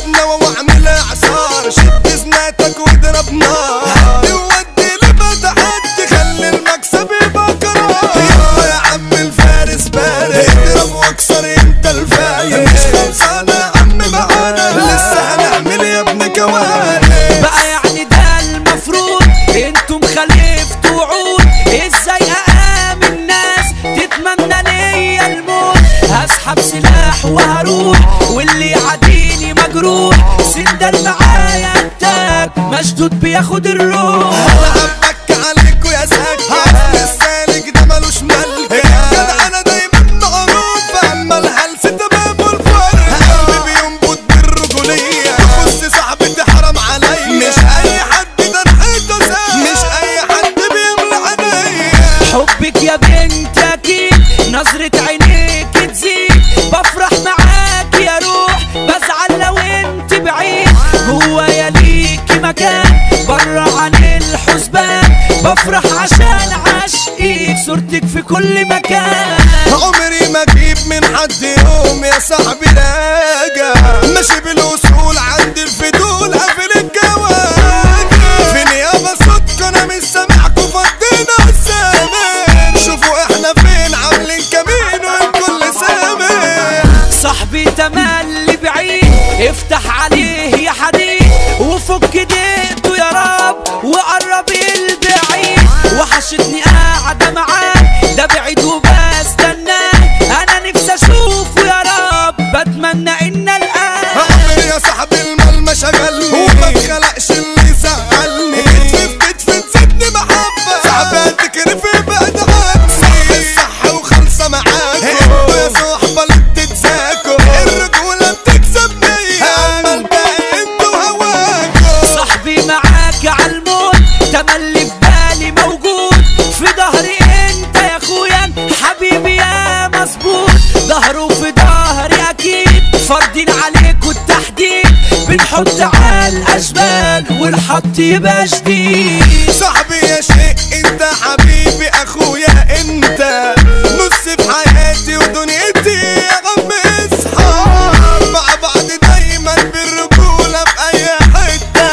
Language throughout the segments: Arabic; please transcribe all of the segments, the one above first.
خدنا واعمل اعصار، شد زناتك واضرب نار، هدي وودي لبدا حد خلي المكسب يبقى قرار. يلا يا عم الفارس بارد، اضرب واكسر انت الفايق، مش خلصانه يا عم معانا، لسه هنعمل يا ابن كوارث. بقى يعني ده المفروض انتم خلفتوا وعود، ازاي اامن ناس تتمنى ليا الموت؟ هسحب سلاح وهروح واللي يعاديني مجروح، سندل معايا التاج مشدود بياخد الروح. انا بك عليكوا يا سكة، اصل السالك ده ملوش ملكة، كده انا دايما معروف، اما الهلس تمام والفرق، قلبي بينبض بالرجولية، تخص صاحبتي حرام عليا، مش اي حد ده نحيته سام، مش اي حد بيملى عينيا. حبك يا بنت اكيد نظرة عينيك تزيد، بفرح معاك يا روح بزعل لو انت بعيد، هو يا ليكي مكان برا عن الحسبان، بفرح عشان عشقك صورتك في كل مكان. عمري ما اجيب من حد يوم يا صاحبي راجع، ماشي بالاصول عندي الفضول قافل الجواجع، في نيابه صدق انا مش سامعكوا فضينا الزمان، شوفوا احنا فين عاملين كمين والكل سامع. صاحبي تملي بعيد افتح عليه يا حديد، وفك ديته يا رب وقرب البعيد، وحشتني قاعدة معاك ده بعيد وبستناك، انا نفسي اشوفه يا رب بتمنى ان القاك. عمري يا صاحبي المال ما شغلني وما اتخلقش اللي يزعلني، كتفي في كتفي تزيدني محبة، صعب تكرفي بعد عني، صح الصح وخلصة معاكوا، انتوا يا صحبة اللي بتتزاكوا، الرجولة بتكسبني اما الباقي انتوا هواكوا. صاحبي معاك عالموت تملي في بالي موجود، في ظهري انت يا اخويا حبيبي يا مظبوط، ظهره في ظهري اكيد فرضين عليكوا التحديد، بنحط على الاشبال والحط يبقى جديد. صاحبي يا شيء انت حبيبي اخويا انت، نص في حياتي ودنيتي يا غم اصحاب، مع بعض دايما بالرجولة في اي حتة،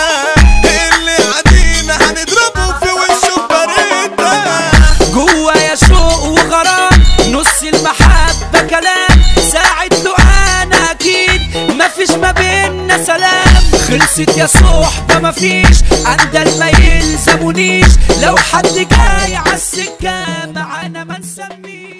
اللي عادينا هنضربه في وشه بريدة. جوا يا شوق وغرام نص المحبة كلام، ساعد له انا اكيد مفيش ما بينا سلام، خلصت يا صحبة مفيش اندل ما يلزمونيش، لو حد جاي عالسكة معانا ما نسميش.